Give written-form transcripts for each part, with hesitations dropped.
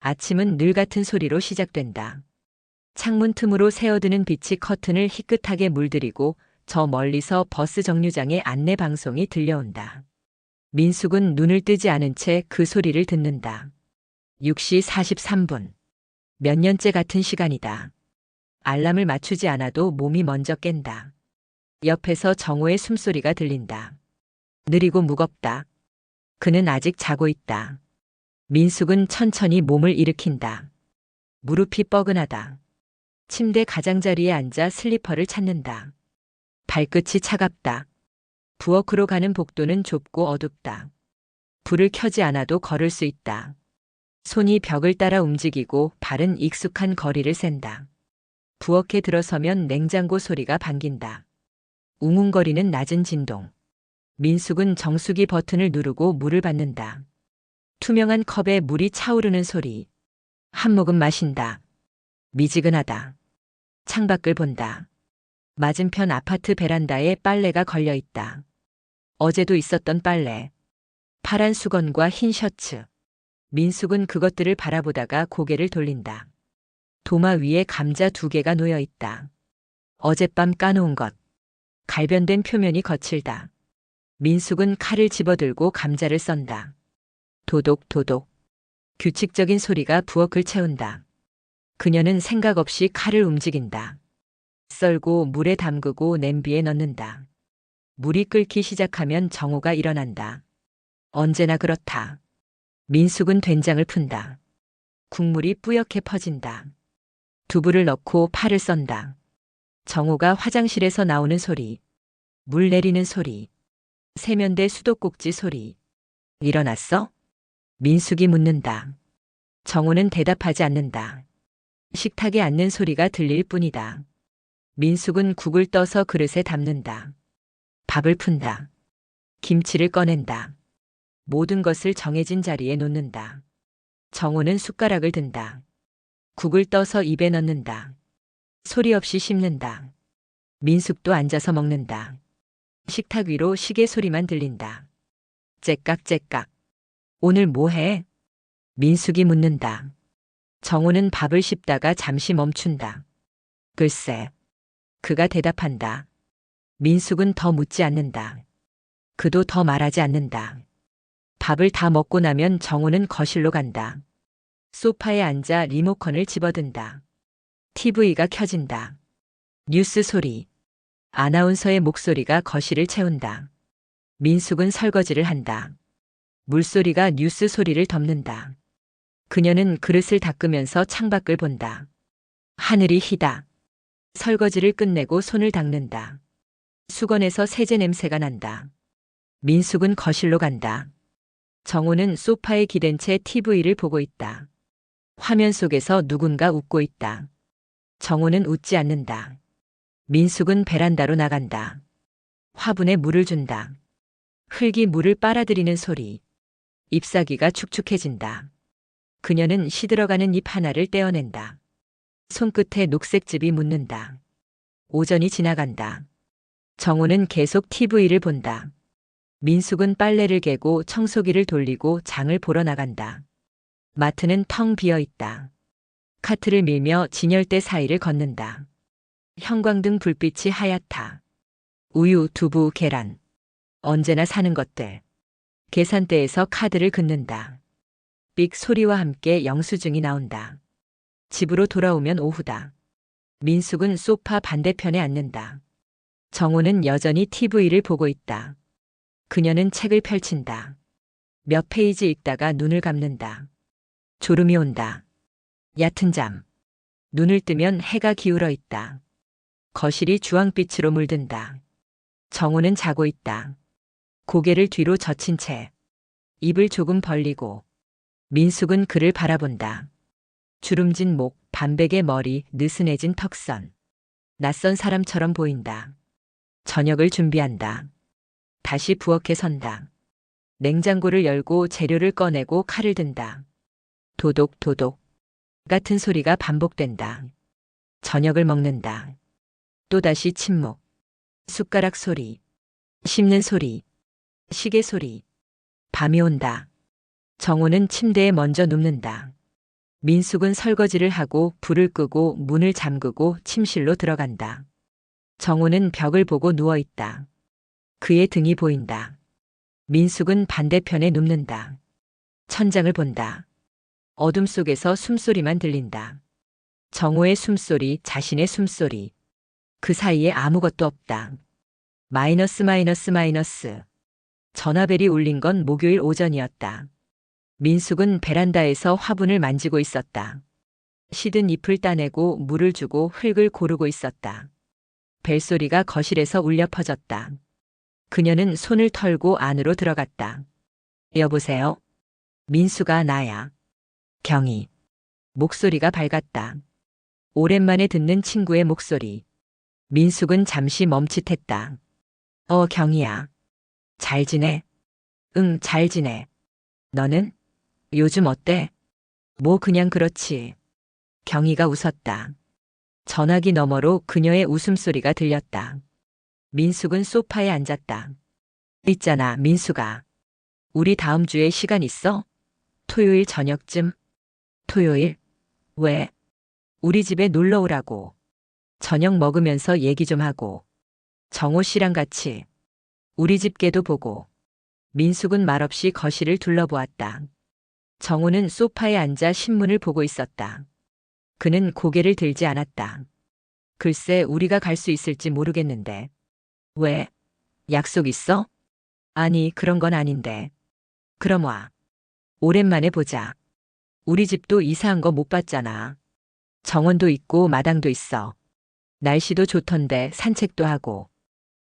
아침은 늘 같은 소리로 시작된다. 창문 틈으로 새어드는 빛이 커튼을 희끗하게 물들이고 저 멀리서 버스 정류장의 안내 방송이 들려온다. 민숙은 눈을 뜨지 않은 채 그 소리를 듣는다. 6시 43분. 몇 년째 같은 시간이다. 알람을 맞추지 않아도 몸이 먼저 깬다. 옆에서 정호의 숨소리가 들린다. 느리고 무겁다. 그는 아직 자고 있다. 민숙은 천천히 몸을 일으킨다. 무릎이 뻐근하다. 침대 가장자리에 앉아 슬리퍼를 찾는다. 발끝이 차갑다. 부엌으로 가는 복도는 좁고 어둡다. 불을 켜지 않아도 걸을 수 있다. 손이 벽을 따라 움직이고 발은 익숙한 거리를 센다. 부엌에 들어서면 냉장고 소리가 반긴다. 웅웅거리는 낮은 진동. 민숙은 정수기 버튼을 누르고 물을 받는다. 투명한 컵에 물이 차오르는 소리. 한 모금 마신다. 미지근하다. 창밖을 본다. 맞은편 아파트 베란다에 빨래가 걸려 있다. 어제도 있었던 빨래. 파란 수건과 흰 셔츠. 민숙은 그것들을 바라보다가 고개를 돌린다. 도마 위에 감자 2개가 놓여 있다. 어젯밤 까놓은 것. 갈변된 표면이 거칠다. 민숙은 칼을 집어들고 감자를 썬다. 도독도독. 규칙적인 소리가 부엌을 채운다. 그녀는 생각 없이 칼을 움직인다. 썰고 물에 담그고 냄비에 넣는다. 물이 끓기 시작하면 정호가 일어난다. 언제나 그렇다. 민숙은 된장을 푼다. 국물이 뿌옇게 퍼진다. 두부를 넣고 파를 썬다. 정호가 화장실에서 나오는 소리. 물 내리는 소리. 세면대 수도꼭지 소리. 일어났어? 민숙이 묻는다. 정호는 대답하지 않는다. 식탁에 앉는 소리가 들릴 뿐이다. 민숙은 국을 떠서 그릇에 담는다. 밥을 푼다. 김치를 꺼낸다. 모든 것을 정해진 자리에 놓는다. 정호는 숟가락을 든다. 국을 떠서 입에 넣는다. 소리 없이 씹는다. 민숙도 앉아서 먹는다. 식탁 위로 시계 소리만 들린다. 째깍째깍. 오늘 뭐 해? 민숙이 묻는다. 정호는 밥을 씹다가 잠시 멈춘다. 글쎄. 그가 대답한다. 민숙은 더 묻지 않는다. 그도 더 말하지 않는다. 밥을 다 먹고 나면 정호는 거실로 간다. 소파에 앉아 리모컨을 집어든다. TV가 켜진다. 뉴스 소리. 아나운서의 목소리가 거실을 채운다. 민숙은 설거지를 한다. 물소리가 뉴스 소리를 덮는다. 그녀는 그릇을 닦으면서 창밖을 본다. 하늘이 희다. 설거지를 끝내고 손을 닦는다. 수건에서 세제 냄새가 난다. 민숙은 거실로 간다. 정호는 소파에 기댄 채 TV를 보고 있다. 화면 속에서 누군가 웃고 있다. 정호는 웃지 않는다. 민숙은 베란다로 나간다. 화분에 물을 준다. 흙이 물을 빨아들이는 소리. 잎사귀가 축축해진다. 그녀는 시들어가는 잎 하나를 떼어낸다. 손끝에 녹색즙이 묻는다. 오전이 지나간다. 정호는 계속 TV를 본다. 민숙은 빨래를 개고 청소기를 돌리고 장을 보러 나간다. 마트는 텅 비어 있다. 카트를 밀며 진열대 사이를 걷는다. 형광등 불빛이 하얗다. 우유, 두부, 계란. 언제나 사는 것들. 계산대에서 카드를 긋는다. 삑 소리와 함께 영수증이 나온다. 집으로 돌아오면 오후다. 민숙은 소파 반대편에 앉는다. 정호는 여전히 TV를 보고 있다. 그녀는 책을 펼친다. 몇 페이지 읽다가 눈을 감는다. 졸음이 온다. 얕은 잠. 눈을 뜨면 해가 기울어 있다. 거실이 주황빛으로 물든다. 정호는 자고 있다. 고개를 뒤로 젖힌 채. 입을 조금 벌리고. 민숙은 그를 바라본다. 주름진 목, 반백의 머리, 느슨해진 턱선. 낯선 사람처럼 보인다. 저녁을 준비한다. 다시 부엌에 선다. 냉장고를 열고 재료를 꺼내고 칼을 든다. 도독도독 같은 소리가 반복된다. 저녁을 먹는다. 또다시 침묵. 숟가락 소리. 씹는 소리. 시계 소리. 밤이 온다. 정호는 침대에 먼저 눕는다. 민숙은 설거지를 하고 불을 끄고 문을 잠그고 침실로 들어간다. 정호는 벽을 보고 누워있다. 그의 등이 보인다. 민숙은 반대편에 눕는다. 천장을 본다. 어둠 속에서 숨소리만 들린다. 정호의 숨소리, 자신의 숨소리. 그 사이에 아무것도 없다. 마이너스 마이너스 마이너스. 전화벨이 울린 건 목요일 오전이었다. 민숙은 베란다에서 화분을 만지고 있었다. 시든 잎을 따내고 물을 주고 흙을 고르고 있었다. 벨소리가 거실에서 울려 퍼졌다. 그녀는 손을 털고 안으로 들어갔다. 여보세요? 민수가 나야. 경희. 목소리가 밝았다. 오랜만에 듣는 친구의 목소리. 민숙은 잠시 멈칫했다. 경희야. 잘 지내? 응, 잘 지내. 너는? 요즘 어때? 뭐 그냥 그렇지. 경희가 웃었다. 전화기 너머로 그녀의 웃음소리가 들렸다. 민숙은 소파에 앉았다. 있잖아, 민수가. 우리 다음 주에 시간 있어? 토요일 저녁쯤? 토요일? 왜? 우리 집에 놀러 오라고. 저녁 먹으면서 얘기 좀 하고. 정호 씨랑 같이. 우리 집 개도 보고. 민숙은 말없이 거실을 둘러보았다. 정호는 소파에 앉아 신문을 보고 있었다. 그는 고개를 들지 않았다. 글쎄, 우리가 갈 수 있을지 모르겠는데. 왜? 약속 있어? 아니, 그런 건 아닌데. 그럼 와. 오랜만에 보자. 우리 집도 이사한 거 못 봤잖아. 정원도 있고 마당도 있어. 날씨도 좋던데 산책도 하고.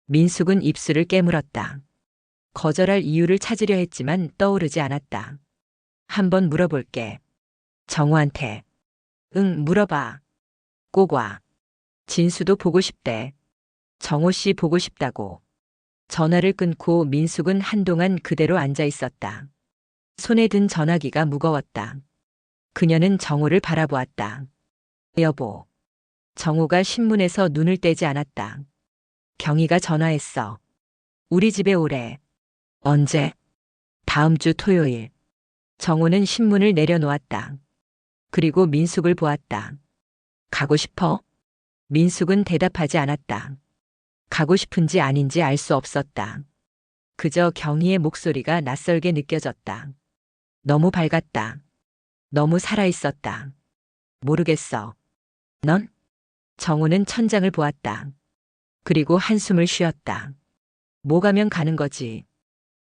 민숙은 입술을 깨물었다. 거절할 이유를 찾으려 했지만 떠오르지 않았다. 한번 물어볼게. 정호한테. 응, 물어봐. 꼭 와. 진수도 보고 싶대. 정호 씨 보고 싶다고. 전화를 끊고 민숙은 한동안 그대로 앉아 있었다. 손에 든 전화기가 무거웠다. 그녀는 정호를 바라보았다. 여보. 정호가 신문에서 눈을 떼지 않았다. 경희가 전화했어. 우리 집에 오래. 언제? 다음 주 토요일. 정호는 신문을 내려놓았다. 그리고 민숙을 보았다. 가고 싶어? 민숙은 대답하지 않았다. 가고 싶은지 아닌지 알 수 없었다. 그저 경희의 목소리가 낯설게 느껴졌다. 너무 밝았다. 너무 살아있었다. 모르겠어. 넌? 정호는 천장을 보았다. 그리고 한숨을 쉬었다. 뭐 가면 가는 거지.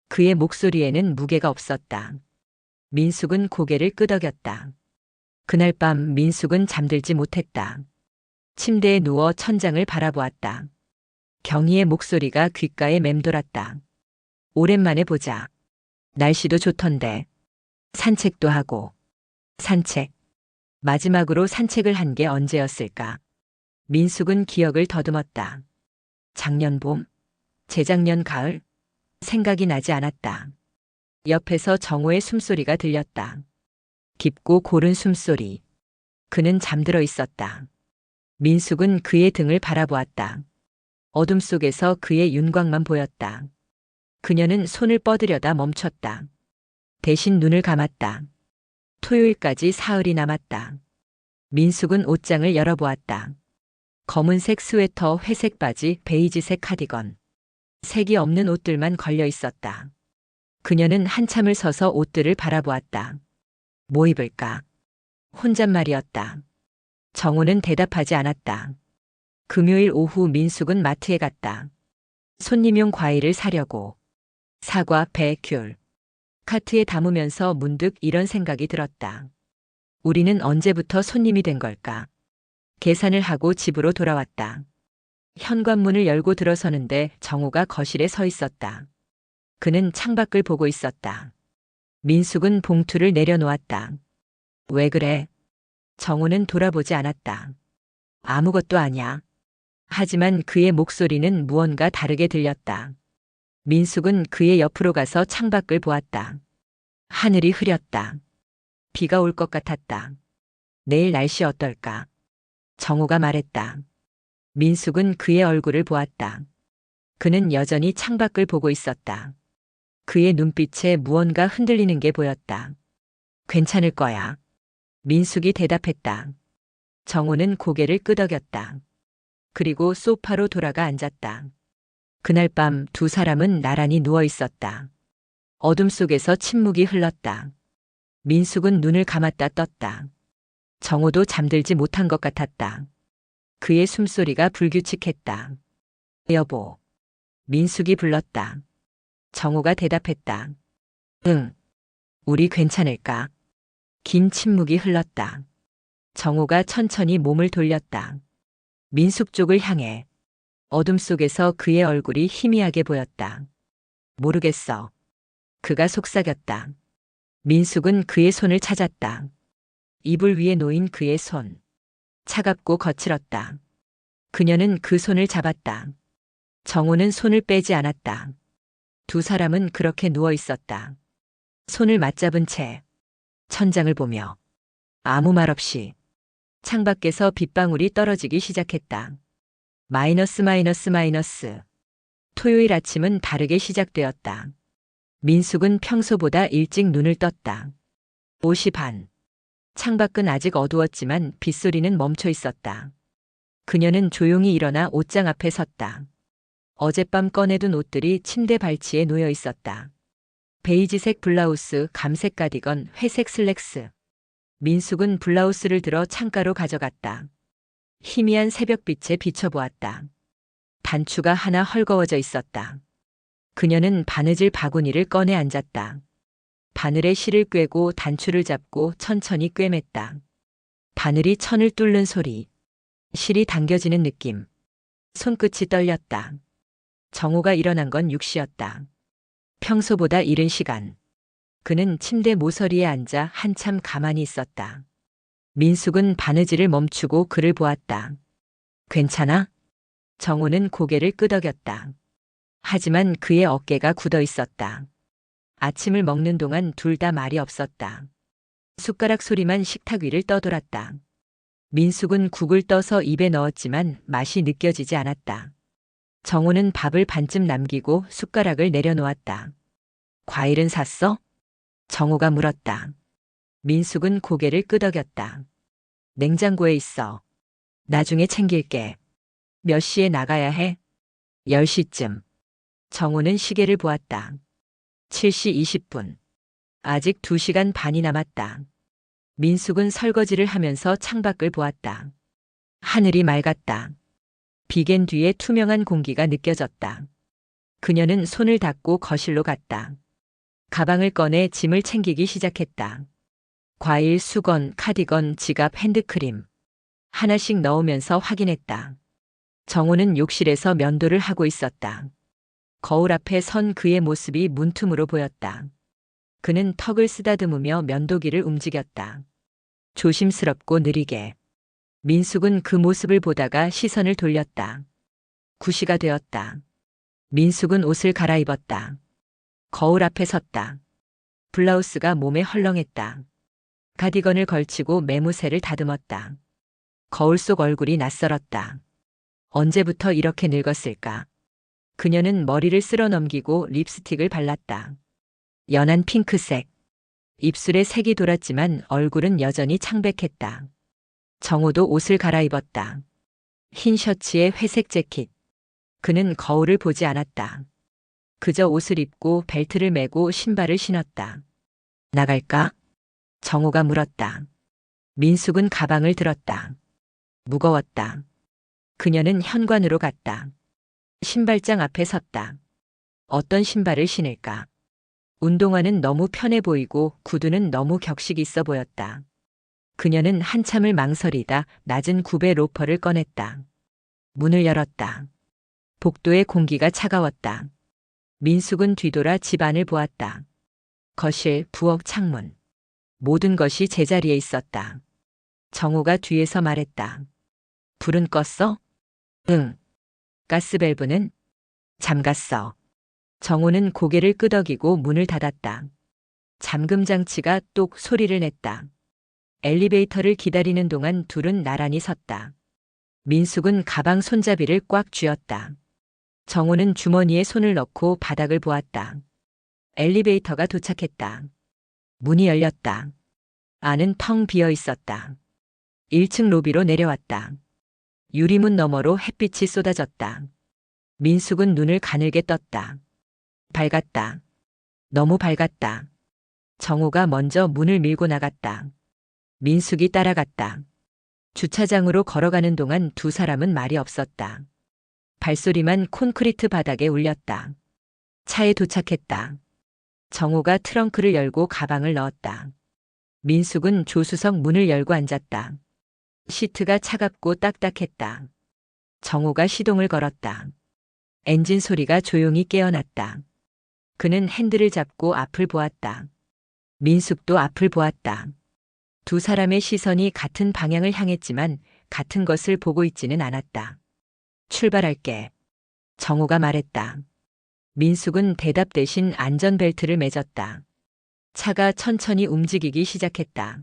그의 목소리에는 무게가 없었다. 민숙은 고개를 끄덕였다. 그날 밤 민숙은 잠들지 못했다. 침대에 누워 천장을 바라보았다. 경희의 목소리가 귓가에 맴돌았다. 오랜만에 보자. 날씨도 좋던데. 산책도 하고. 산책. 마지막으로 산책을 한 게 언제였을까? 민숙은 기억을 더듬었다. 작년 봄? 재작년 가을? 생각이 나지 않았다. 옆에서 정호의 숨소리가 들렸다. 깊고 고른 숨소리. 그는 잠들어 있었다. 민숙은 그의 등을 바라보았다. 어둠 속에서 그의 윤곽만 보였다. 그녀는 손을 뻗으려다 멈췄다. 대신 눈을 감았다. 토요일까지 사흘이 남았다. 민숙은 옷장을 열어보았다. 검은색 스웨터, 회색 바지, 베이지색 카디건. 색이 없는 옷들만 걸려 있었다. 그녀는 한참을 서서 옷들을 바라보았다. 뭐 입을까? 혼잣말이었다. 정호는 대답하지 않았다. 금요일 오후 민숙은 마트에 갔다. 손님용 과일을 사려고. 사과, 배, 귤. 카트에 담으면서 문득 이런 생각이 들었다. 우리는 언제부터 손님이 된 걸까? 계산을 하고 집으로 돌아왔다. 현관문을 열고 들어서는데 정호가 거실에 서 있었다. 그는 창밖을 보고 있었다. 민숙은 봉투를 내려놓았다. 왜 그래? 정호는 돌아보지 않았다. 아무것도 아냐. 하지만 그의 목소리는 무언가 다르게 들렸다. 민숙은 그의 옆으로 가서 창밖을 보았다. 하늘이 흐렸다. 비가 올 것 같았다. 내일 날씨 어떨까? 정호가 말했다. 민숙은 그의 얼굴을 보았다. 그는 여전히 창밖을 보고 있었다. 그의 눈빛에 무언가 흔들리는 게 보였다. 괜찮을 거야. 민숙이 대답했다. 정호는 고개를 끄덕였다. 그리고 소파로 돌아가 앉았다. 그날 밤 두 사람은 나란히 누워 있었다. 어둠 속에서 침묵이 흘렀다. 민숙은 눈을 감았다 떴다. 정호도 잠들지 못한 것 같았다. 그의 숨소리가 불규칙했다. 여보. 민숙이 불렀다. 정호가 대답했다. 응. 우리 괜찮을까? 긴 침묵이 흘렀다. 정호가 천천히 몸을 돌렸다. 민숙 쪽을 향해. 어둠 속에서 그의 얼굴이 희미하게 보였다. 모르겠어. 그가 속삭였다. 민숙은 그의 손을 찾았다. 이불 위에 놓인 그의 손. 차갑고 거칠었다. 그녀는 그 손을 잡았다. 정호는 손을 빼지 않았다. 두 사람은 그렇게 누워 있었다. 손을 맞잡은 채 천장을 보며 아무 말 없이. 창밖에서 빗방울이 떨어지기 시작했다. 마이너스 마이너스 마이너스. 토요일 아침은 다르게 시작되었다. 민숙은 평소보다 일찍 눈을 떴다. 5시 반. 창밖은 아직 어두웠지만 빗소리는 멈춰 있었다. 그녀는 조용히 일어나 옷장 앞에 섰다. 어젯밤 꺼내둔 옷들이 침대 발치에 놓여 있었다. 베이지색 블라우스, 감색 가디건, 회색 슬랙스. 민숙은 블라우스를 들어 창가로 가져갔다. 희미한 새벽빛에 비춰보았다. 단추가 하나 헐거워져 있었다. 그녀는 바느질 바구니를 꺼내 앉았다. 바늘에 실을 꿰고 단추를 잡고 천천히 꿰맸다. 바늘이 천을 뚫는 소리. 실이 당겨지는 느낌. 손끝이 떨렸다. 정호가 일어난 건 6시였다. 평소보다 이른 시간. 그는 침대 모서리에 앉아 한참 가만히 있었다. 민숙은 바느질을 멈추고 그를 보았다. 괜찮아? 정호는 고개를 끄덕였다. 하지만 그의 어깨가 굳어 있었다. 아침을 먹는 동안 둘 다 말이 없었다. 숟가락 소리만 식탁 위를 떠돌았다. 민숙은 국을 떠서 입에 넣었지만 맛이 느껴지지 않았다. 정호는 밥을 반쯤 남기고 숟가락을 내려놓았다. 과일은 샀어? 정호가 물었다. 민숙은 고개를 끄덕였다. 냉장고에 있어. 나중에 챙길게. 몇 시에 나가야 해? 10시쯤. 정호는 시계를 보았다. 7시 20분. 아직 2시간 반이 남았다. 민숙은 설거지를 하면서 창밖을 보았다. 하늘이 맑았다. 비갠 뒤에 투명한 공기가 느껴졌다. 그녀는 손을 닦고 거실로 갔다. 가방을 꺼내 짐을 챙기기 시작했다. 과일, 수건, 카디건, 지갑, 핸드크림. 하나씩 넣으면서 확인했다. 정호는 욕실에서 면도를 하고 있었다. 거울 앞에 선 그의 모습이 문틈으로 보였다. 그는 턱을 쓰다듬으며 면도기를 움직였다. 조심스럽고 느리게. 민숙은 그 모습을 보다가 시선을 돌렸다. 9시가 되었다. 민숙은 옷을 갈아입었다. 거울 앞에 섰다. 블라우스가 몸에 헐렁했다. 가디건을 걸치고 매무새를 다듬었다. 거울 속 얼굴이 낯설었다. 언제부터 이렇게 늙었을까? 그녀는 머리를 쓸어 넘기고 립스틱을 발랐다. 연한 핑크색. 입술에 색이 돌았지만 얼굴은 여전히 창백했다. 정호도 옷을 갈아입었다. 흰 셔츠에 회색 재킷. 그는 거울을 보지 않았다. 그저 옷을 입고 벨트를 매고 신발을 신었다. 나갈까? 정호가 물었다. 민숙은 가방을 들었다. 무거웠다. 그녀는 현관으로 갔다. 신발장 앞에 섰다. 어떤 신발을 신을까? 운동화는 너무 편해 보이고 구두는 너무 격식 있어 보였다. 그녀는 한참을 망설이다 낮은 굽의 로퍼를 꺼냈다. 문을 열었다. 복도의 공기가 차가웠다. 민숙은 뒤돌아 집 안을 보았다. 거실, 부엌, 창문. 모든 것이 제자리에 있었다. 정호가 뒤에서 말했다. 불은 껐어? 응. 가스밸브는? 잠갔어. 정호는 고개를 끄덕이고 문을 닫았다. 잠금 장치가 똑 소리를 냈다. 엘리베이터를 기다리는 동안 둘은 나란히 섰다. 민숙은 가방 손잡이를 꽉 쥐었다. 정호는 주머니에 손을 넣고 바닥을 보았다. 엘리베이터가 도착했다. 문이 열렸다. 안은 텅 비어 있었다. 1층 로비로 내려왔다. 유리문 너머로 햇빛이 쏟아졌다. 민숙은 눈을 가늘게 떴다. 밝았다. 너무 밝았다. 정호가 먼저 문을 밀고 나갔다. 민숙이 따라갔다. 주차장으로 걸어가는 동안 두 사람은 말이 없었다. 발소리만 콘크리트 바닥에 울렸다. 차에 도착했다. 정호가 트렁크를 열고 가방을 넣었다. 민숙은 조수석 문을 열고 앉았다. 시트가 차갑고 딱딱했다. 정호가 시동을 걸었다. 엔진 소리가 조용히 깨어났다. 그는 핸들을 잡고 앞을 보았다. 민숙도 앞을 보았다. 두 사람의 시선이 같은 방향을 향했지만 같은 것을 보고 있지는 않았다. 출발할게. 정호가 말했다. 민숙은 대답 대신 안전벨트를 맺었다. 차가 천천히 움직이기 시작했다.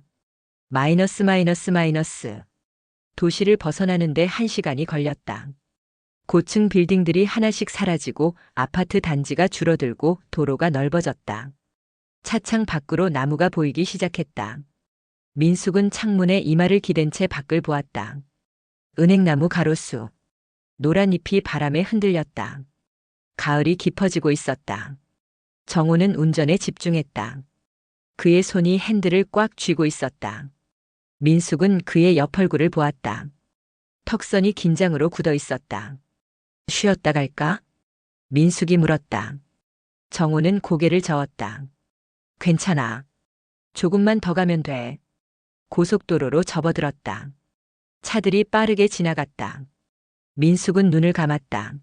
마이너스 마이너스 마이너스. 도시를 벗어나는데 1시간이 걸렸다. 고층 빌딩들이 하나씩 사라지고 아파트 단지가 줄어들고 도로가 넓어졌다. 차창 밖으로 나무가 보이기 시작했다. 민숙은 창문에 이마를 기댄 채 밖을 보았다. 은행나무 가로수. 노란 잎이 바람에 흔들렸다. 가을이 깊어지고 있었다. 정호는 운전에 집중했다. 그의 손이 핸들을 꽉 쥐고 있었다. 민숙은 그의 옆 얼굴을 보았다. 턱선이 긴장으로 굳어 있었다. 쉬었다 갈까? 민숙이 물었다. 정호는 고개를 저었다. 괜찮아. 조금만 더 가면 돼. 고속도로로 접어들었다. 차들이 빠르게 지나갔다. 민숙은 눈을 감았다.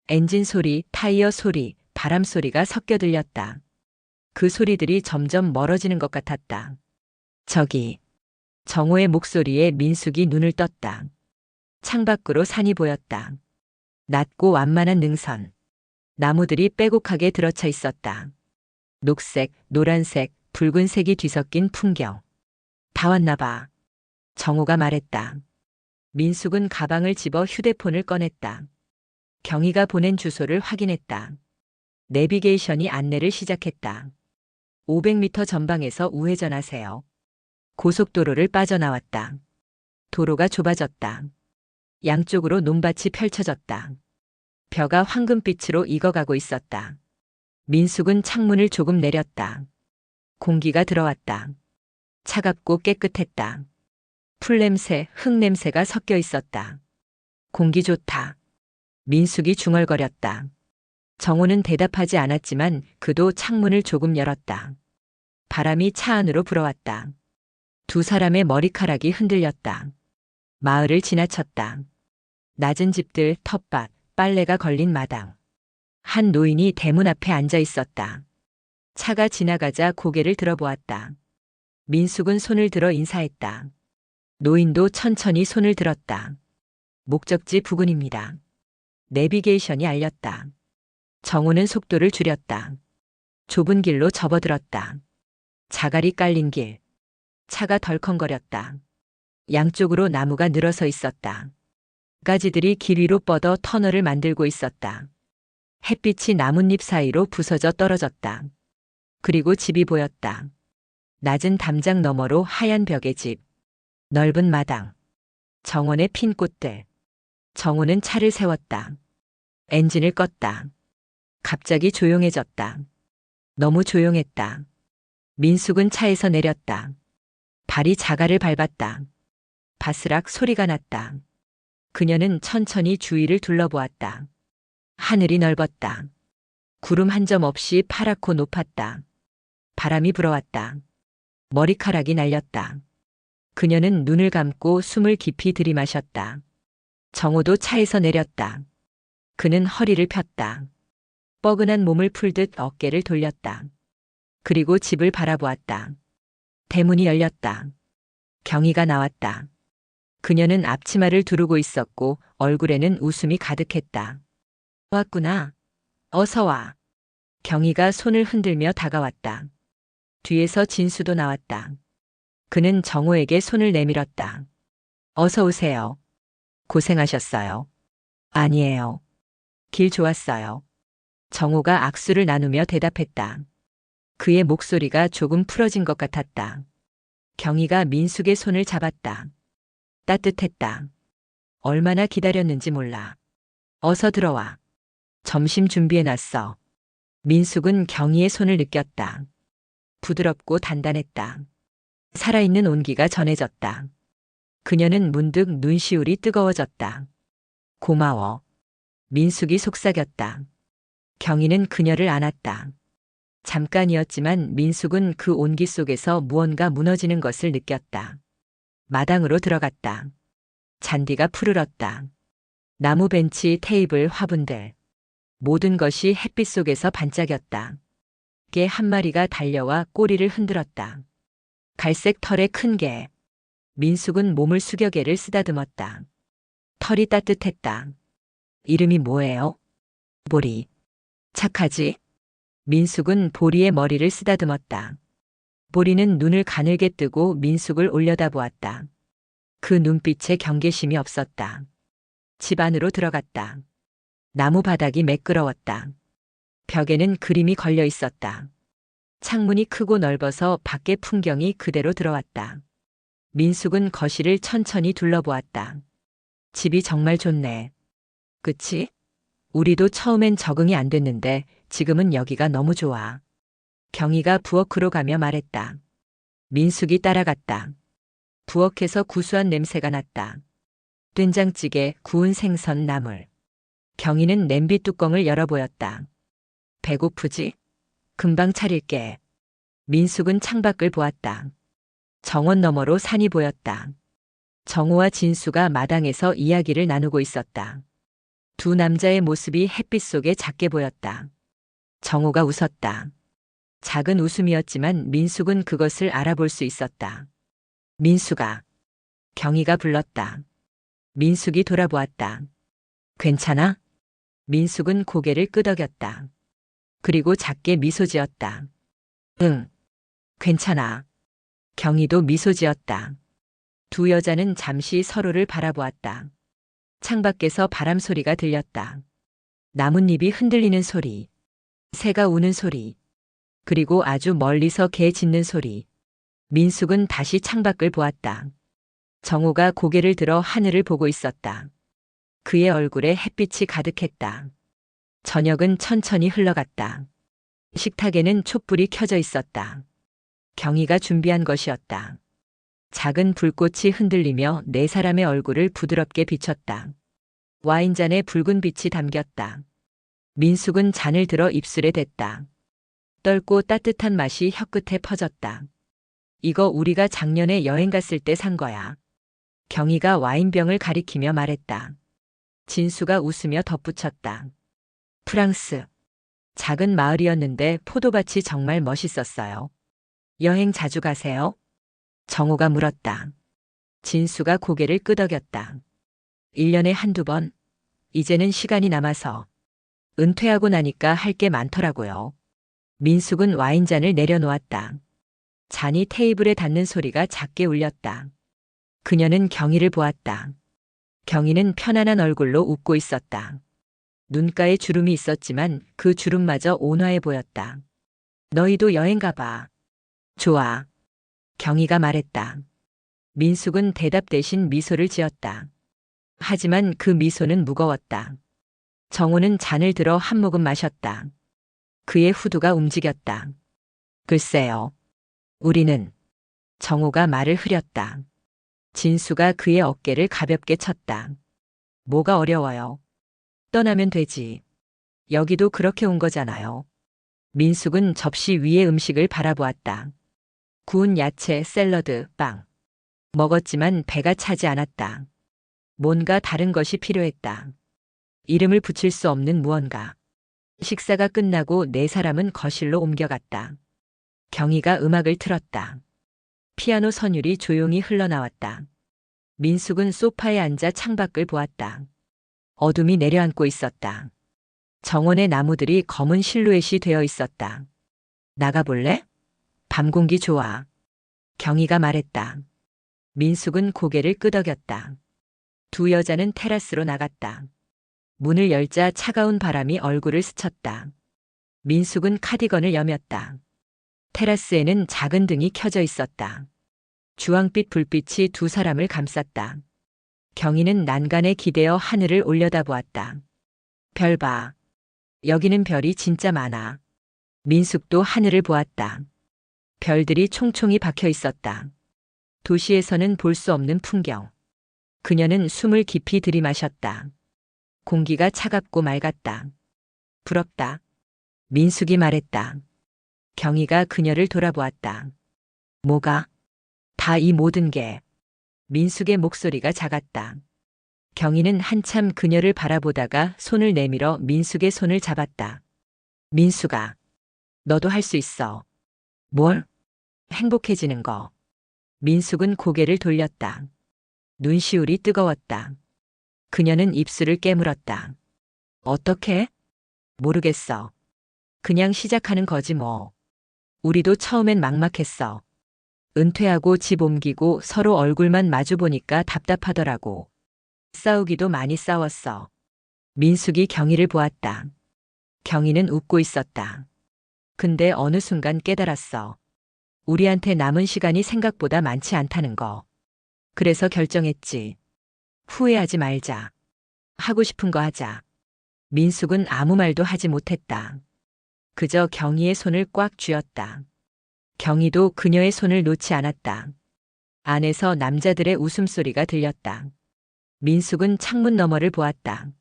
엔진 소리, 타이어 소리, 바람 소리가 섞여 들렸다. 그 소리들이 점점 멀어지는 것 같았다. 저기. 정호의 목소리에 민숙이 눈을 떴다. 창밖으로 산이 보였다. 낮고 완만한 능선. 나무들이 빼곡하게 들어차 있었다. 녹색, 노란색, 붉은색이 뒤섞인 풍경. 다 왔나 봐. 정호가 말했다. 민숙은 가방을 집어 휴대폰을 꺼냈다. 경희가 보낸 주소를 확인했다. 내비게이션이 안내를 시작했다. 500m 전방에서 우회전하세요. 고속도로를 빠져나왔다. 도로가 좁아졌다. 양쪽으로 논밭이 펼쳐졌다. 벼가 황금빛으로 익어가고 있었다. 민숙은 창문을 조금 내렸다. 공기가 들어왔다. 차갑고 깨끗했다. 풀냄새, 흙냄새가 섞여 있었다. 공기 좋다. 민숙이 중얼거렸다. 정호는 대답하지 않았지만 그도 창문을 조금 열었다. 바람이 차 안으로 불어왔다. 두 사람의 머리카락이 흔들렸다. 마을을 지나쳤다. 낮은 집들, 텃밭, 빨래가 걸린 마당. 한 노인이 대문 앞에 앉아 있었다. 차가 지나가자 고개를 들어보았다. 민숙은 손을 들어 인사했다. 노인도 천천히 손을 들었다. 목적지 부근입니다. 내비게이션이 알렸다. 정호는 속도를 줄였다. 좁은 길로 접어들었다. 자갈이 깔린 길. 차가 덜컹거렸다. 양쪽으로 나무가 늘어서 있었다. 가지들이 길 위로 뻗어 터널을 만들고 있었다. 햇빛이 나뭇잎 사이로 부서져 떨어졌다. 그리고 집이 보였다. 낮은 담장 너머로 하얀 벽의 집. 넓은 마당. 정원의 핀 꽃들. 정호는 차를 세웠다. 엔진을 껐다. 갑자기 조용해졌다. 너무 조용했다. 민숙은 차에서 내렸다. 발이 자갈을 밟았다. 바스락 소리가 났다. 그녀는 천천히 주위를 둘러보았다. 하늘이 넓었다. 구름 한 점 없이 파랗고 높았다. 바람이 불어왔다. 머리카락이 날렸다. 그녀는 눈을 감고 숨을 깊이 들이마셨다. 정호도 차에서 내렸다. 그는 허리를 폈다. 뻐근한 몸을 풀듯 어깨를 돌렸다. 그리고 집을 바라보았다. 대문이 열렸다. 경희가 나왔다. 그녀는 앞치마를 두르고 있었고 얼굴에는 웃음이 가득했다. 왔구나. 어서 와. 경희가 손을 흔들며 다가왔다. 뒤에서 진수도 나왔다. 그는 정호에게 손을 내밀었다. 어서 오세요. 고생하셨어요. 아니에요. 길 좋았어요. 정호가 악수를 나누며 대답했다. 그의 목소리가 조금 풀어진 것 같았다. 경희가 민숙의 손을 잡았다. 따뜻했다. 얼마나 기다렸는지 몰라. 어서 들어와. 점심 준비해놨어. 민숙은 경희의 손을 느꼈다. 부드럽고 단단했다. 살아있는 온기가 전해졌다. 그녀는 문득 눈시울이 뜨거워졌다. 고마워. 민숙이 속삭였다. 경희는 그녀를 안았다. 잠깐이었지만 민숙은 그 온기 속에서 무언가 무너지는 것을 느꼈다. 마당으로 들어갔다. 잔디가 푸르렀다. 나무 벤치, 테이블, 화분들. 모든 것이 햇빛 속에서 반짝였다. 개 한 마리가 달려와 꼬리를 흔들었다. 갈색 털의 큰 개. 민숙은 몸을 숙여 개를 쓰다듬었다. 털이 따뜻했다. 이름이 뭐예요? 보리. 착하지? 민숙은 보리의 머리를 쓰다듬었다. 보리는 눈을 가늘게 뜨고 민숙을 올려다보았다. 그 눈빛에 경계심이 없었다. 집 안으로 들어갔다. 나무 바닥이 매끄러웠다. 벽에는 그림이 걸려 있었다. 창문이 크고 넓어서 밖의 풍경이 그대로 들어왔다. 민숙은 거실을 천천히 둘러보았다. 집이 정말 좋네. 그치? 우리도 처음엔 적응이 안 됐는데 지금은 여기가 너무 좋아. 경희가 부엌으로 가며 말했다. 민숙이 따라갔다. 부엌에서 구수한 냄새가 났다. 된장찌개, 구운 생선, 나물. 경희는 냄비 뚜껑을 열어보였다. 배고프지? 금방 차릴게. 민숙은 창밖을 보았다. 정원 너머로 산이 보였다. 정호와 진수가 마당에서 이야기를 나누고 있었다. 두 남자의 모습이 햇빛 속에 작게 보였다. 정호가 웃었다. 작은 웃음이었지만 민숙은 그것을 알아볼 수 있었다. 민숙아. 경희가 불렀다. 민숙이 돌아보았다. 괜찮아? 민숙은 고개를 끄덕였다. 그리고 작게 미소 지었다. 응. 괜찮아. 경희도 미소 지었다. 두 여자는 잠시 서로를 바라보았다. 창밖에서 바람 소리가 들렸다. 나뭇잎이 흔들리는 소리. 새가 우는 소리. 그리고 아주 멀리서 개 짖는 소리. 민숙은 다시 창밖을 보았다. 정호가 고개를 들어 하늘을 보고 있었다. 그의 얼굴에 햇빛이 가득했다. 저녁은 천천히 흘러갔다. 식탁에는 촛불이 켜져 있었다. 경희가 준비한 것이었다. 작은 불꽃이 흔들리며 네 사람의 얼굴을 부드럽게 비췄다. 와인잔에 붉은 빛이 담겼다. 민숙은 잔을 들어 입술에 댔다. 떫고 따뜻한 맛이 혀끝에 퍼졌다. 이거 우리가 작년에 여행 갔을 때 산 거야. 경희가 와인병을 가리키며 말했다. 진수가 웃으며 덧붙였다. 프랑스. 작은 마을이었는데 포도밭이 정말 멋있었어요. 여행 자주 가세요? 정호가 물었다. 진수가 고개를 끄덕였다. 1년에 한두 번. 이제는 시간이 남아서. 은퇴하고 나니까 할 게 많더라고요. 민숙은 와인잔을 내려놓았다. 잔이 테이블에 닿는 소리가 작게 울렸다. 그녀는 경희를 보았다. 경희는 편안한 얼굴로 웃고 있었다. 눈가에 주름이 있었지만 그 주름마저 온화해 보였다. 너희도 여행 가봐. 좋아. 경희가 말했다. 민숙은 대답 대신 미소를 지었다. 하지만 그 미소는 무거웠다. 정호는 잔을 들어 한 모금 마셨다. 그의 후두가 움직였다. 글쎄요. 우리는. 정호가 말을 흐렸다. 진수가 그의 어깨를 가볍게 쳤다. 뭐가 어려워요? 떠나면 되지. 여기도 그렇게 온 거잖아요. 민숙은 접시 위의 음식을 바라보았다. 구운 야채, 샐러드, 빵. 먹었지만 배가 차지 않았다. 뭔가 다른 것이 필요했다. 이름을 붙일 수 없는 무언가. 식사가 끝나고 네 사람은 거실로 옮겨갔다. 경희가 음악을 틀었다. 피아노 선율이 조용히 흘러나왔다. 민숙은 소파에 앉아 창밖을 보았다. 어둠이 내려앉고 있었다. 정원의 나무들이 검은 실루엣이 되어 있었다. 나가볼래? 밤 공기 좋아. 경희가 말했다. 민숙은 고개를 끄덕였다. 두 여자는 테라스로 나갔다. 문을 열자 차가운 바람이 얼굴을 스쳤다. 민숙은 카디건을 여몄다. 테라스에는 작은 등이 켜져 있었다. 주황빛 불빛이 두 사람을 감쌌다. 경희는 난간에 기대어 하늘을 올려다보았다. 별 봐. 여기는 별이 진짜 많아. 민숙도 하늘을 보았다. 별들이 총총히 박혀 있었다. 도시에서는 볼 수 없는 풍경. 그녀는 숨을 깊이 들이마셨다. 공기가 차갑고 맑았다. 부럽다. 민숙이 말했다. 경희가 그녀를 돌아보았다. 뭐가? 다 이 모든 게. 민숙의 목소리가 작았다. 경희는 한참 그녀를 바라보다가 손을 내밀어 민숙의 손을 잡았다. 민숙아, 너도 할 수 있어. 뭘? 행복해지는 거. 민숙은 고개를 돌렸다. 눈시울이 뜨거웠다. 그녀는 입술을 깨물었다. 어떻게? 모르겠어. 그냥 시작하는 거지 뭐. 우리도 처음엔 막막했어. 은퇴하고 집 옮기고 서로 얼굴만 마주보니까 답답하더라고. 싸우기도 많이 싸웠어. 민숙이 경희를 보았다. 경희는 웃고 있었다. 근데 어느 순간 깨달았어. 우리한테 남은 시간이 생각보다 많지 않다는 거. 그래서 결정했지. 후회하지 말자. 하고 싶은 거 하자. 민숙은 아무 말도 하지 못했다. 그저 경희의 손을 꽉 쥐었다. 경희도 그녀의 손을 놓지 않았다. 안에서 남자들의 웃음소리가 들렸다. 민숙은 창문 너머를 보았다.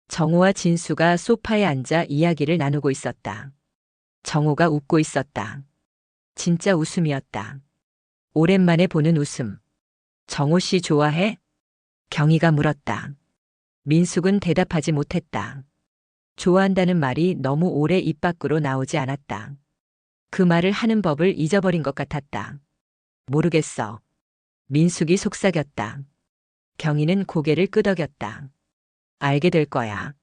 정호와 진수가 소파에 앉아 이야기를 나누고 있었다. 정호가 웃고 있었다. 진짜 웃음이었다. 오랜만에 보는 웃음. 정호 씨 좋아해? 경희가 물었다. 민숙은 대답하지 못했다. 좋아한다는 말이 너무 오래 입 밖으로 나오지 않았다. 그 말을 하는 법을 잊어버린 것 같았다. 모르겠어. 민숙이 속삭였다. 경희는 고개를 끄덕였다. 알게 될 거야.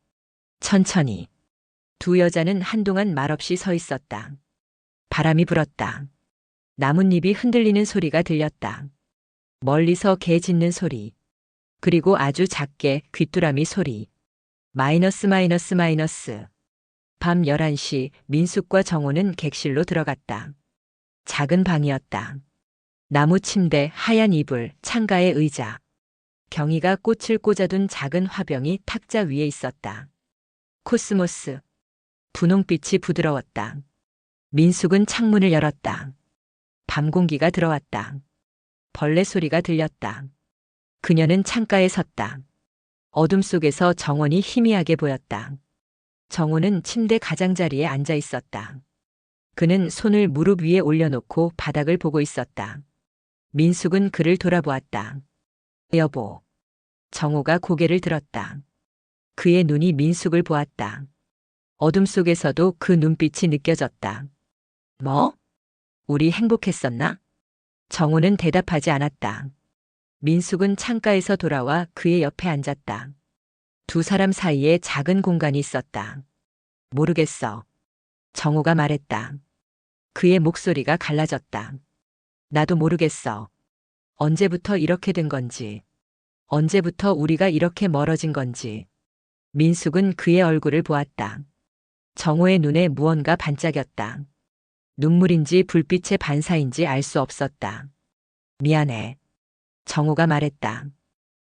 천천히. 두 여자는 한동안 말없이 서 있었다. 바람이 불었다. 나뭇잎이 흔들리는 소리가 들렸다. 멀리서 개 짖는 소리. 그리고 아주 작게 귀뚜라미 소리. 마이너스 마이너스 마이너스. 밤 11시 민숙과 정호는 객실로 들어갔다. 작은 방이었다. 나무 침대, 하얀 이불, 창가에 의자. 경희가 꽃을 꽂아둔 작은 화병이 탁자 위에 있었다. 코스모스. 분홍빛이 부드러웠다. 민숙은 창문을 열었다. 밤 공기가 들어왔다. 벌레 소리가 들렸다. 그녀는 창가에 섰다. 어둠 속에서 정원이 희미하게 보였다. 정호는 침대 가장자리에 앉아 있었다. 그는 손을 무릎 위에 올려놓고 바닥을 보고 있었다. 민숙은 그를 돌아보았다. 여보. 정호가 고개를 들었다. 그의 눈이 민숙을 보았다. 어둠 속에서도 그 눈빛이 느껴졌다. 뭐? 우리 행복했었나? 정호는 대답하지 않았다. 민숙은 창가에서 돌아와 그의 옆에 앉았다. 두 사람 사이에 작은 공간이 있었다. 모르겠어. 정호가 말했다. 그의 목소리가 갈라졌다. 나도 모르겠어. 언제부터 이렇게 된 건지. 언제부터 우리가 이렇게 멀어진 건지. 민숙은 그의 얼굴을 보았다. 정호의 눈에 무언가 반짝였다. 눈물인지 불빛의 반사인지 알 수 없었다. 미안해. 정호가 말했다.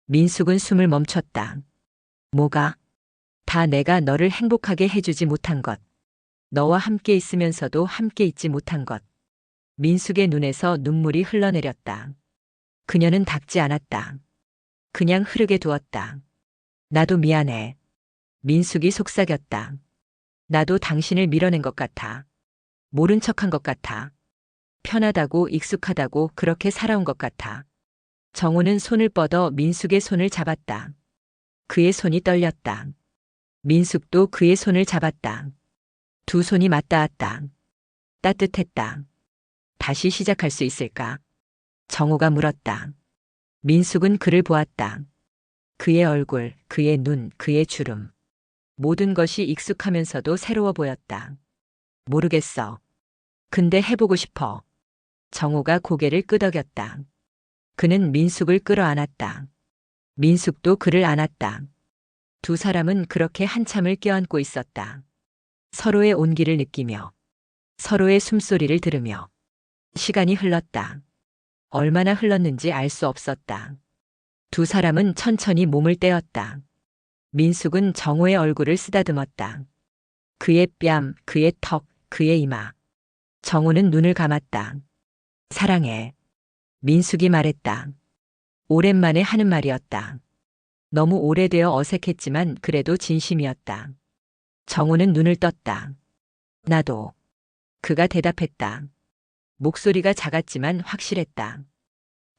민숙은 숨을 멈췄다. 뭐가? 다 내가 너를 행복하게 해주지 못한 것. 너와 함께 있으면서도 함께 있지 못한 것. 민숙의 눈에서 눈물이 흘러내렸다. 그녀는 닦지 않았다. 그냥 흐르게 두었다. 나도 미안해. 민숙이 속삭였다. 나도 당신을 밀어낸 것 같아. 모른 척한 것 같아. 편하다고 익숙하다고 그렇게 살아온 것 같아. 정호는 손을 뻗어 민숙의 손을 잡았다. 그의 손이 떨렸다. 민숙도 그의 손을 잡았다. 두 손이 맞닿았다. 따뜻했다. 다시 시작할 수 있을까? 정호가 물었다. 민숙은 그를 보았다. 그의 얼굴, 그의 눈, 그의 주름. 모든 것이 익숙하면서도 새로워 보였다. 모르겠어. 근데 해보고 싶어. 정호가 고개를 끄덕였다. 그는 민숙을 끌어안았다. 민숙도 그를 안았다. 두 사람은 그렇게 한참을 껴안고 있었다. 서로의 온기를 느끼며, 서로의 숨소리를 들으며. 시간이 흘렀다. 얼마나 흘렀는지 알 수 없었다. 두 사람은 천천히 몸을 떼었다. 민숙은 정호의 얼굴을 쓰다듬었다. 그의 뺨, 그의 턱, 그의 이마. 정호는 눈을 감았다. 사랑해. 민숙이 말했다. 오랜만에 하는 말이었다. 너무 오래되어 어색했지만 그래도 진심이었다. 정호는 눈을 떴다. 나도. 그가 대답했다. 목소리가 작았지만 확실했다.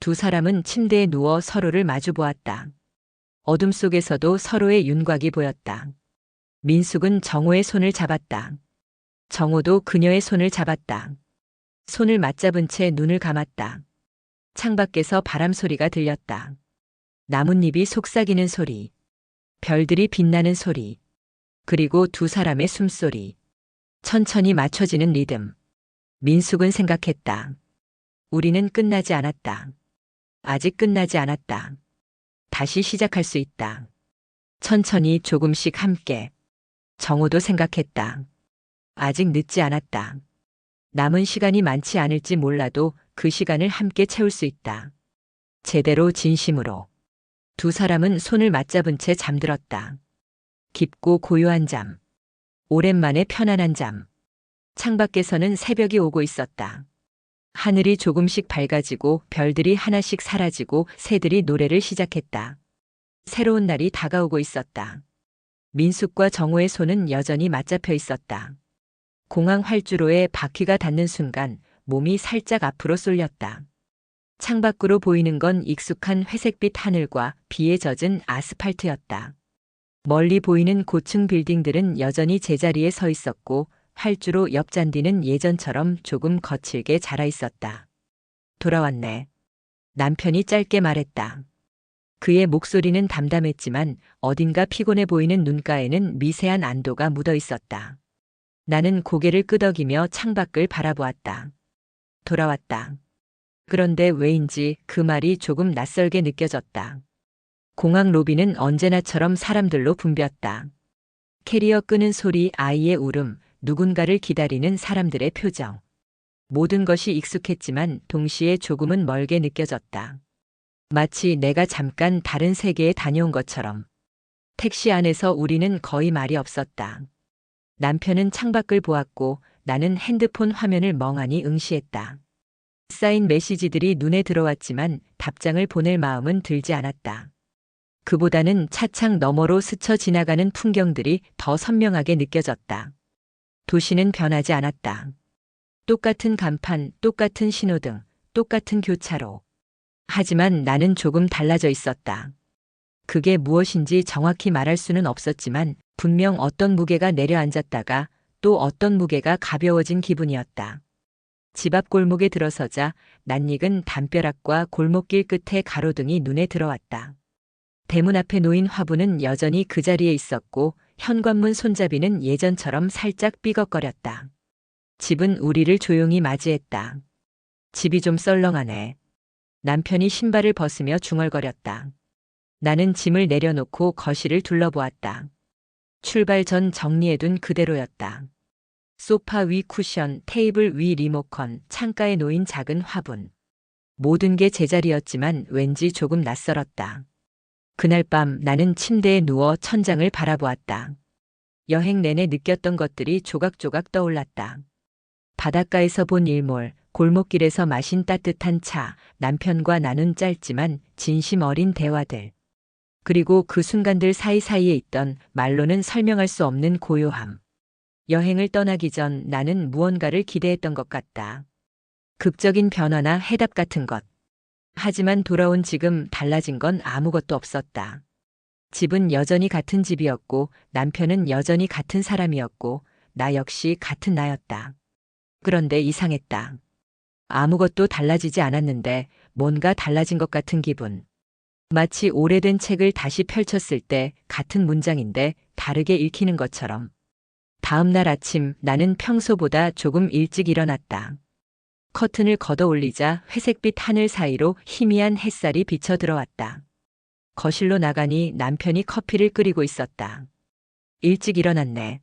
두 사람은 침대에 누워 서로를 마주 보았다. 어둠 속에서도 서로의 윤곽이 보였다. 민숙은 정호의 손을 잡았다. 정호도 그녀의 손을 잡았다. 손을 맞잡은 채 눈을 감았다. 창밖에서 바람 소리가 들렸다. 나뭇잎이 속삭이는 소리, 별들이 빛나는 소리, 그리고 두 사람의 숨소리. 천천히 맞춰지는 리듬. 민숙은 생각했다. 우리는 끝나지 않았다. 아직 끝나지 않았다. 다시 시작할 수 있다. 천천히 조금씩 함께. 정호도 생각했다. 아직 늦지 않았다. 남은 시간이 많지 않을지 몰라도 그 시간을 함께 채울 수 있다. 제대로 진심으로. 두 사람은 손을 맞잡은 채 잠들었다. 깊고 고요한 잠. 오랜만에 편안한 잠. 창밖에서는 새벽이 오고 있었다. 하늘이 조금씩 밝아지고 별들이 하나씩 사라지고 새들이 노래를 시작했다. 새로운 날이 다가오고 있었다. 민숙과 정호의 손은 여전히 맞잡혀 있었다. 공항 활주로에 바퀴가 닿는 순간 몸이 살짝 앞으로 쏠렸다. 창밖으로 보이는 건 익숙한 회색빛 하늘과 비에 젖은 아스팔트였다. 멀리 보이는 고층 빌딩들은 여전히 제자리에 서 있었고 활주로 옆 잔디는 예전처럼 조금 거칠게 자라 있었다. 돌아왔네. 남편이 짧게 말했다. 그의 목소리는 담담했지만 어딘가 피곤해 보이는 눈가에는 미세한 안도가 묻어 있었다. 나는 고개를 끄덕이며 창밖을 바라보았다. 돌아왔다. 그런데 왜인지 그 말이 조금 낯설게 느껴졌다. 공항 로비는 언제나처럼 사람들로 붐볐다. 캐리어 끄는 소리, 아이의 울음, 누군가를 기다리는 사람들의 표정. 모든 것이 익숙했지만 동시에 조금은 멀게 느껴졌다. 마치 내가 잠깐 다른 세계에 다녀온 것처럼. 택시 안에서 우리는 거의 말이 없었다. 남편은 창밖을 보았고 나는 핸드폰 화면을 멍하니 응시했다. 쌓인 메시지들이 눈에 들어왔지만 답장을 보낼 마음은 들지 않았다. 그보다는 차창 너머로 스쳐 지나가는 풍경들이 더 선명하게 느껴졌다. 도시는 변하지 않았다. 똑같은 간판, 똑같은 신호등, 똑같은 교차로. 하지만 나는 조금 달라져 있었다. 그게 무엇인지 정확히 말할 수는 없었지만 분명 어떤 무게가 내려앉았다가 또 어떤 무게가 가벼워진 기분이었다. 집 앞 골목에 들어서자 낯익은 담벼락과 골목길 끝에 가로등이 눈에 들어왔다. 대문 앞에 놓인 화분은 여전히 그 자리에 있었고 현관문 손잡이는 예전처럼 살짝 삐걱거렸다. 집은 우리를 조용히 맞이했다. 집이 좀 썰렁하네. 남편이 신발을 벗으며 중얼거렸다. 나는 짐을 내려놓고 거실을 둘러보았다. 출발 전 정리해둔 그대로였다. 소파 위 쿠션, 테이블 위 리모컨, 창가에 놓인 작은 화분. 모든 게 제자리였지만 왠지 조금 낯설었다. 그날 밤 나는 침대에 누워 천장을 바라보았다. 여행 내내 느꼈던 것들이 조각조각 떠올랐다. 바닷가에서 본 일몰, 골목길에서 마신 따뜻한 차, 남편과 나눈 짧지만 진심 어린 대화들. 그리고 그 순간들 사이사이에 있던 말로는 설명할 수 없는 고요함. 여행을 떠나기 전 나는 무언가를 기대했던 것 같다. 극적인 변화나 해답 같은 것. 하지만 돌아온 지금 달라진 건 아무것도 없었다. 집은 여전히 같은 집이었고 남편은 여전히 같은 사람이었고 나 역시 같은 나였다. 그런데 이상했다. 아무것도 달라지지 않았는데 뭔가 달라진 것 같은 기분. 마치 오래된 책을 다시 펼쳤을 때 같은 문장인데 다르게 읽히는 것처럼. 다음 날 아침 나는 평소보다 조금 일찍 일어났다. 커튼을 걷어 올리자 회색빛 하늘 사이로 희미한 햇살이 비쳐 들어왔다. 거실로 나가니 남편이 커피를 끓이고 있었다. 일찍 일어났네.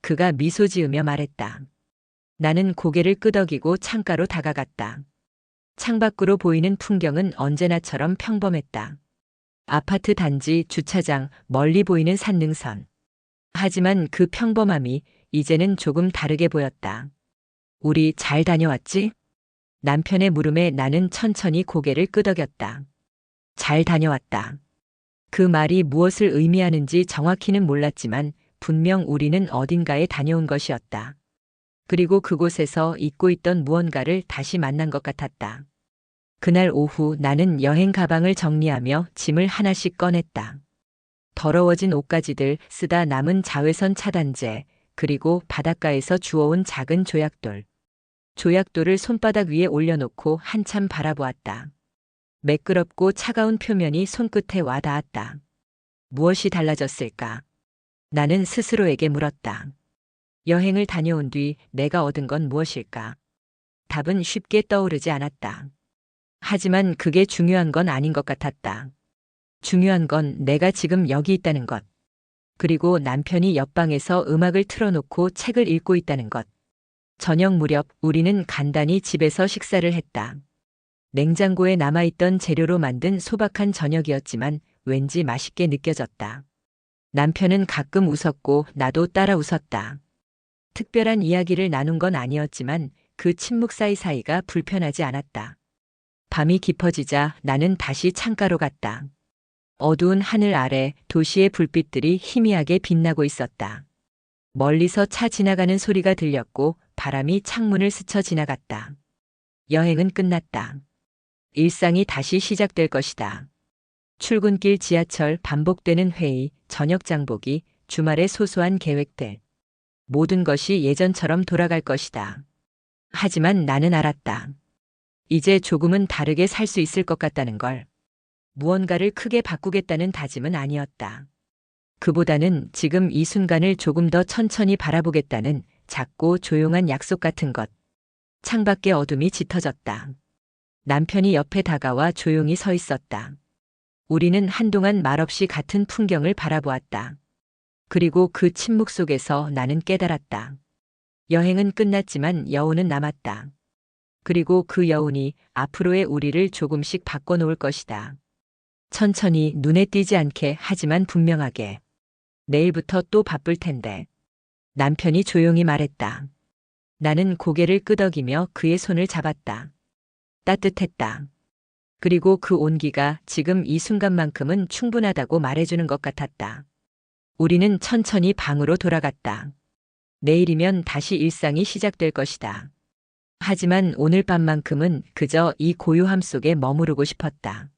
그가 미소 지으며 말했다. 나는 고개를 끄덕이고 창가로 다가갔다. 창밖으로 보이는 풍경은 언제나처럼 평범했다. 아파트 단지, 주차장, 멀리 보이는 산능선. 하지만 그 평범함이 이제는 조금 다르게 보였다. 우리 잘 다녀왔지? 남편의 물음에 나는 천천히 고개를 끄덕였다. 잘 다녀왔다. 그 말이 무엇을 의미하는지 정확히는 몰랐지만 분명 우리는 어딘가에 다녀온 것이었다. 그리고 그곳에서 잊고 있던 무언가를 다시 만난 것 같았다. 그날 오후 나는 여행 가방을 정리하며 짐을 하나씩 꺼냈다. 더러워진 옷가지들, 쓰다 남은 자외선 차단제, 그리고 바닷가에서 주워온 작은 조약돌. 조약돌을 손바닥 위에 올려놓고 한참 바라보았다. 매끄럽고 차가운 표면이 손끝에 와닿았다. 무엇이 달라졌을까? 나는 스스로에게 물었다. 여행을 다녀온 뒤 내가 얻은 건 무엇일까? 답은 쉽게 떠오르지 않았다. 하지만 그게 중요한 건 아닌 것 같았다. 중요한 건 내가 지금 여기 있다는 것. 그리고 남편이 옆방에서 음악을 틀어놓고 책을 읽고 있다는 것. 저녁 무렵 우리는 간단히 집에서 식사를 했다. 냉장고에 남아있던 재료로 만든 소박한 저녁이었지만 왠지 맛있게 느껴졌다. 남편은 가끔 웃었고 나도 따라 웃었다. 특별한 이야기를 나눈 건 아니었지만 그 침묵 사이사이가 불편하지 않았다. 밤이 깊어지자 나는 다시 창가로 갔다. 어두운 하늘 아래 도시의 불빛들이 희미하게 빛나고 있었다. 멀리서 차 지나가는 소리가 들렸고 바람이 창문을 스쳐 지나갔다. 여행은 끝났다. 일상이 다시 시작될 것이다. 출근길, 지하철, 반복되는 회의, 저녁 장보기, 주말의 소소한 계획들. 모든 것이 예전처럼 돌아갈 것이다. 하지만 나는 알았다. 이제 조금은 다르게 살 수 있을 것 같다는 걸. 무언가를 크게 바꾸겠다는 다짐은 아니었다. 그보다는 지금 이 순간을 조금 더 천천히 바라보겠다는 작고 조용한 약속 같은 것. 창밖의 어둠이 짙어졌다. 남편이 옆에 다가와 조용히 서 있었다. 우리는 한동안 말없이 같은 풍경을 바라보았다. 그리고 그 침묵 속에서 나는 깨달았다. 여행은 끝났지만 여운은 남았다. 그리고 그 여운이 앞으로의 우리를 조금씩 바꿔놓을 것이다. 천천히, 눈에 띄지 않게, 하지만 분명하게. 내일부터 또 바쁠 텐데. 남편이 조용히 말했다. 나는 고개를 끄덕이며 그의 손을 잡았다. 따뜻했다. 그리고 그 온기가 지금 이 순간만큼은 충분하다고 말해주는 것 같았다. 우리는 천천히 방으로 돌아갔다. 내일이면 다시 일상이 시작될 것이다. 하지만 오늘 밤만큼은 그저 이 고요함 속에 머무르고 싶었다.